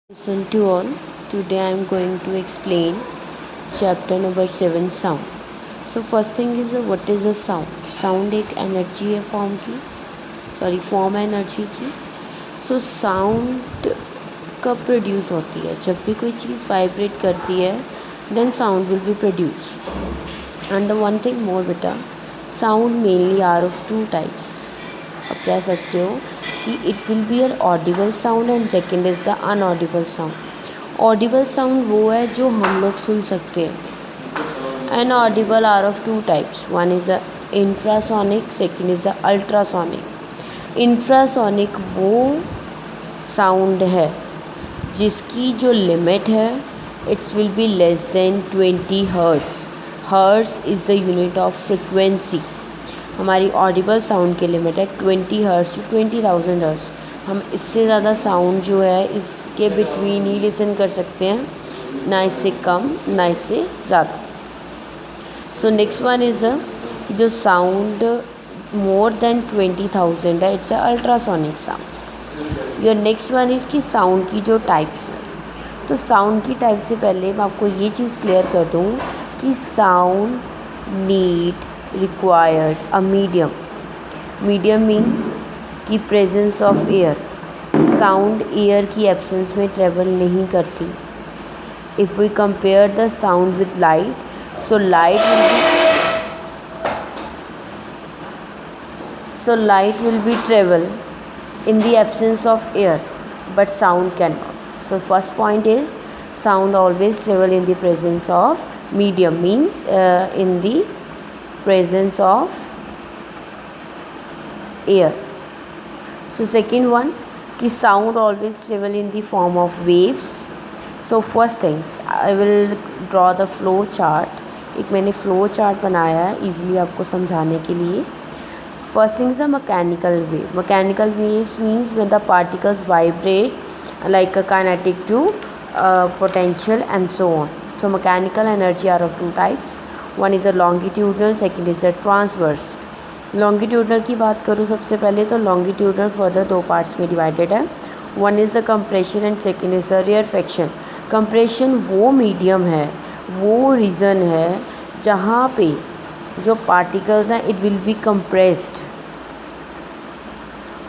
Listen to all. Today I am going to explain chapter number 7 sound. So first thing is what is a sound? Sound एक energy है form है energy की. So sound कब produce होती है? जब भी कोई चीज़ वाइब्रेट करती है then sound will be produce. And the one thing more बेटा, sound mainly are of two types. आप कह सकते हो कि it will be an audible sound and second is the inaudible sound. Audible sound वो है जो हम लोग सुन सकते हैं. Inaudible are of two types. One is a infrasonic, second is a ultrasonic. Infrasonic वो साउंड है जिसकी जो लिमिट है it's will be less than 20 hertz. Hertz is the unit of frequency. हमारी ऑडिबल साउंड की लिमिट है 20 hertz to 20,000 hertz. हम इससे ज़्यादा साउंड जो है इसके बिटवीन ही लिसन कर सकते हैं, ना इससे कम ना इससे ज़्यादा. सो नेक्स्ट वन इज़ कि जो साउंड मोर देन 20,000 है it's ultrasonic sound. Your next one is कि साउंड की जो टाइप्स है. तो साउंड की टाइप से पहले मैं आपको ये चीज़ क्लियर कर दूँ कि sound need required a medium. Medium means कि presence of air. Sound air की absence में travel नहीं करती. If we compare the sound with light, so light will be travel in the absence of air, but sound cannot. So first point is sound always travel in the presence of medium, means in the presence of air. So second one कि sound always travel in the form of waves. So first things I will draw the flow chart. एक मैंने flow chart बनाया है easily आपको समझाने के लिए. First thing is a mechanical wave. Mechanical waves means when the particles vibrate like a kinetic to potential and so on. So mechanical energy are of two types. One is a longitudinal, second is a transverse. Longitudinal की बात करूँ सबसे पहले तो longitudinal further दो parts में divided है. One is the compression and second is the rarefaction. Compression वो मीडियम है, वो रीजन है जहाँ पे जो पार्टिकल्स हैं इट विल बी कंप्रेस्ड.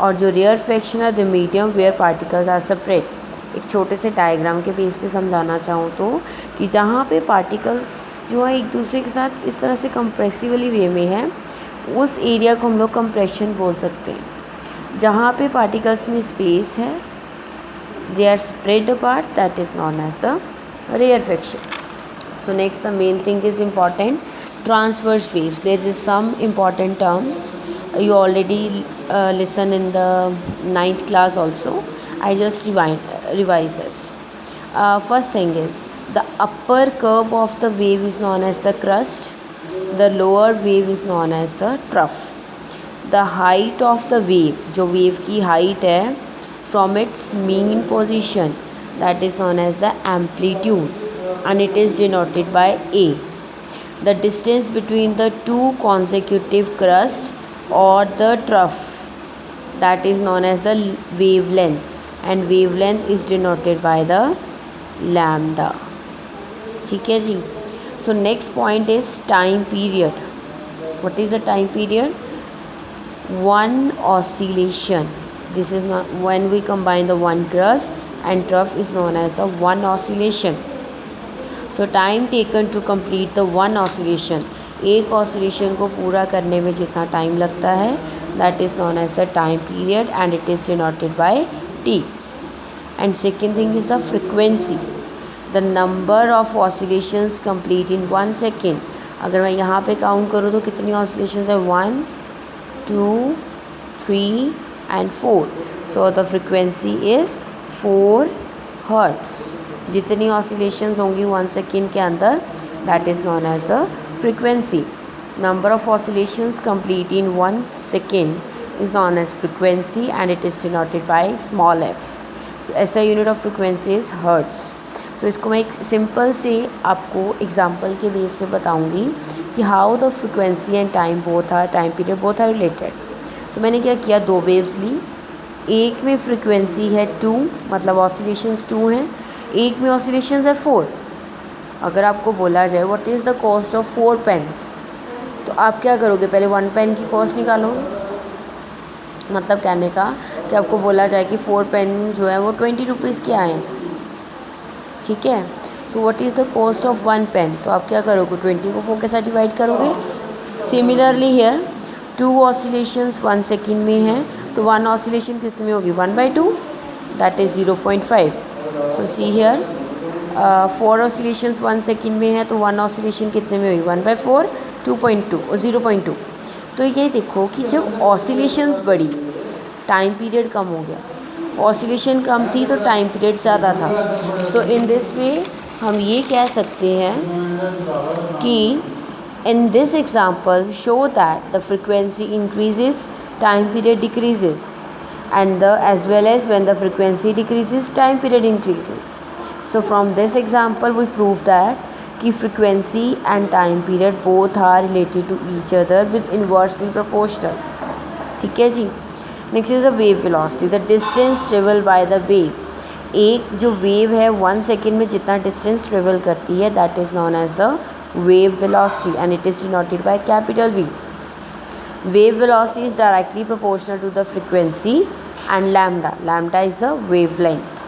और जो रेयरफेक्शन है the medium where particles are separate. एक छोटे से डायग्राम के बेस पे समझाना चाहूँ तो कि जहाँ पे पार्टिकल्स जो है एक दूसरे के साथ इस तरह से कंप्रेसिवली वे में है उस एरिया को हम लोग कंप्रेशन बोल सकते हैं. जहाँ पे पार्टिकल्स में स्पेस है they are spread apart, that is known as the rarefaction. So next the main thing is important transverse waves. There is some important terms you already listen in the 9th class also. I just revise this. First thing is the upper curve of the wave is known as the crest. The lower wave is known as the trough. The height of the wave, जो wave की height है from its mean position, that is known as the amplitude and it is denoted by A. The distance between the two consecutive crests or the trough, that is known as the wavelength, and wavelength is denoted by the lambda. ठीक है जी. So next point is time period. What is the time period? One oscillation. This is not when we combine the one crest and trough is known as the one oscillation. So time taken to complete the one oscillation. एक oscillation को पूरा करने में जितना time लगता है that is known as the time period and it is denoted by T. And second thing is the frequency. The number of oscillations complete in 1 second. अगर मैं यहाँ पे काउंट करूँ तो कितनी ऑसिलेशंस है? 1 2 3 and 4. So the frequency is 4 hertz. जितनी oscillations होंगी 1 सेकेंड के अंदर that is known as the frequency. Number of oscillations complete in 1 second is known as frequency and it is denoted by small F. So ऐसा unit of frequency is hertz. So इसको मैं एक simple से आपको example के base पे बताऊंगी कि how the frequency and time both are time period both are related. तो मैंने क्या किया, दो वेव्स ली. एक में फ्रिक्वेंसी है 2, मतलब ऑसिलेशंस 2 हैं, एक में ऑसिलेशंस है 4। अगर आपको बोला जाए what is the cost of 4 pens, तो आप क्या करोगे, पहले 1 पेन की कॉस्ट निकालोगे। मतलब कहने का कि आपको बोला जाए कि 4 पेन जो है वो 20 रुपीज़ के आए हैं, ठीक है। So what is the cost of 1 pen, तो आप क्या करोगे, 20 को 4 के साथ डिवाइड करोगे। सिमिलरली हेयर 2 ऑसिलेशंस 1 सेकेंड में हैं, तो 1 ऑसिलेशन कितने में होगी, 1/2, that is 0.5। So see here 4 oscillations 1 second में है, तो 1 ऑसिलेशन कितने में हुई, 1/4, 2.2 और 0.2। तो ये देखो कि जब ऑसिलेशंस बढ़ी, टाइम पीरियड कम हो गया, ऑसिलेशन कम थी तो टाइम पीरियड ज़्यादा था। सो इन दिस वे हम ये कह सकते हैं कि in this example show that the frequency increases, time period decreases, and as well as when the frequency decreases, time period increases. So from this example we prove that कि frequency and time period both are related to each other with inversely proportional. ठीक है जी। Next is a wave velocity, the distance travel by the wave. एक जो wave है 1 second में जितना distance travel करती है, that is known as the wave velocity and it is denoted by capital V. Wave velocity is directly proportional to the frequency and lambda. Lambda is the wavelength.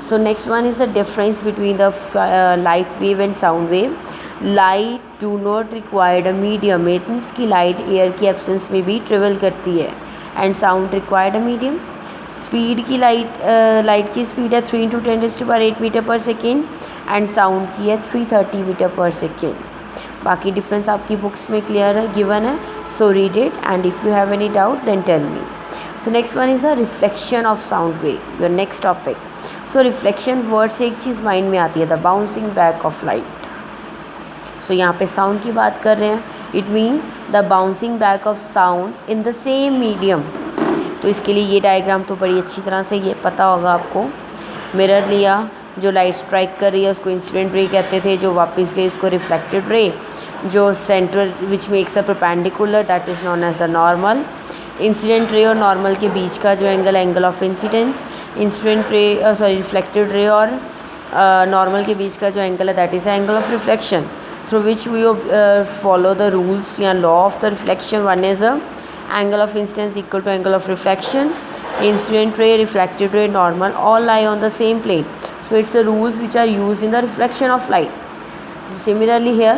So next one is the difference between the light wave and sound wave. Light do not require a medium. It means कि light air की absence में भी travel करती है, and sound required a medium. Speed की light की speed है 3 into 10⁸ meter per second and sound की है 330 meter per second. बाकी डिफरेंस आपकी बुक्स में क्लियर है, गिवन है, so read it and if you have any doubt then tell me. So next one is a reflection of sound wave, your next topic. So reflection word से एक चीज़ mind में आती है, the bouncing back of light. So यहाँ पे sound की बात कर रहे हैं, it means the bouncing back of sound in the same medium. तो इसके लिए ये डायग्राम तो बड़ी अच्छी तरह से ये पता होगा आपको. मिरर लिया, जो लाइट स्ट्राइक कर रही है उसको इंसिडेंट रे कहते थे, जो वापस गई उसको रिफ्लेक्टेड रे, जो centre which makes a perpendicular that is known as the normal. Incident ray और नॉर्मल के बीच का जो angle of incidence. Incident ray reflected ray और नॉर्मल के बीच का जो एंगल है that is angle of reflection, through which we follow the rules या law of the reflection. One is a angle of incidence equal to angle of reflection. Incident ray, reflected ray, normal all lie on the same plane. So it's the rules which are used in the reflection of light. Similarly here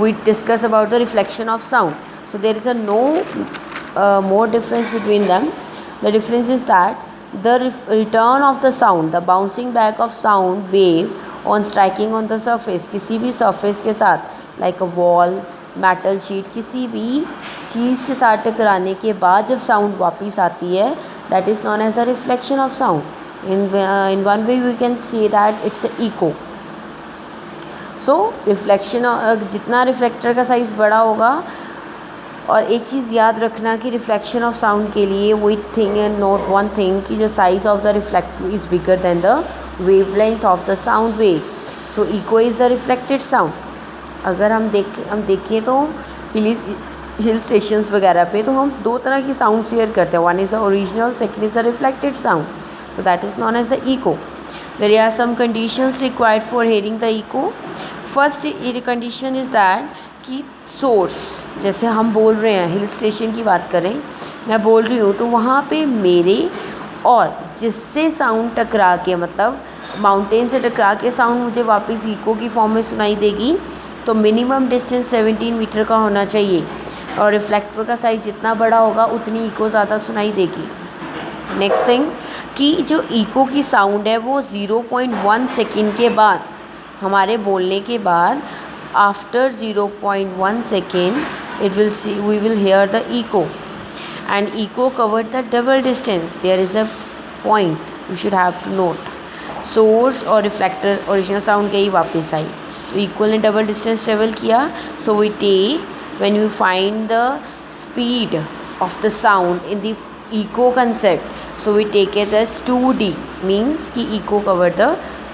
we discuss about the reflection of sound. So there is a no more difference between them. The difference is that the return of the sound, the bouncing back of sound wave on striking on the surface, किसी भी surface के साथ, like a wall, metal sheet, किसी भी चीज़ के साथ टकराने के बाद जब साउंड वापस आती है, that is known as the reflection of sound. In one way we can say that it's echo. So reflection, जितना रिफ्लेक्टर का साइज़ बड़ा होगा, और एक चीज़ याद रखना कि रिफ्लेक्शन ऑफ साउंड के लिए वही thing and note one thing कि जो size of the reflector is bigger than the wavelength of the sound wave. So echo is the reflected sound. अगर हम देखें तो हिल स्टेशंस वगैरह पे तो हम दो तरह की साउंड शेयर करते हैं. One is the original, second is the reflected sound. So that is known as the echo. There are some conditions required for hearing the echo. First condition is that कि source, जैसे हम बोल रहे हैं, hill station की बात करें, मैं बोल रही हूँ तो वहाँ पे मेरे और जिससे साउंड टकरा के, मतलब माउंटेन से टकरा के साउंड मुझे वापस इको की फॉर्म में सुनाई देगी, तो मिनिमम डिस्टेंस 17 मीटर का होना चाहिए, और रिफ्लेक्टर का साइज़ जितना बड़ा होगा उतनी इको ज़्यादा सुनाई देगी. नेक्स्ट थिंग कि जो इको की साउंड है वो 0.1 सेकेंड के बाद, हमारे बोलने के बाद after 0.1 second we will hear the echo, and echo cover the double distance. There is a point you should have to note. Source और रिफ्लेक्टर ओरिजिनल साउंड गई, वापस आई, तो इक्वल ने डबल डिस्टेंस ट्रेवल किया. So we take, when you find the speed of the sound in the echo concept, so we take it as 2D, means ki echo cover the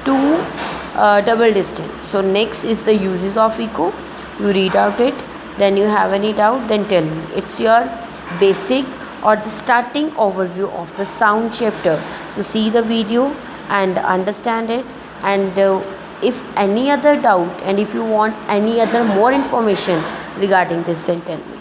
two double distance. So next is the uses of echo. You read out it, then you have any doubt then tell me. It's your basic or the starting overview of the sound chapter. So see the video and understand it, and if any other doubt and if you want any other more information regarding this, then tell me.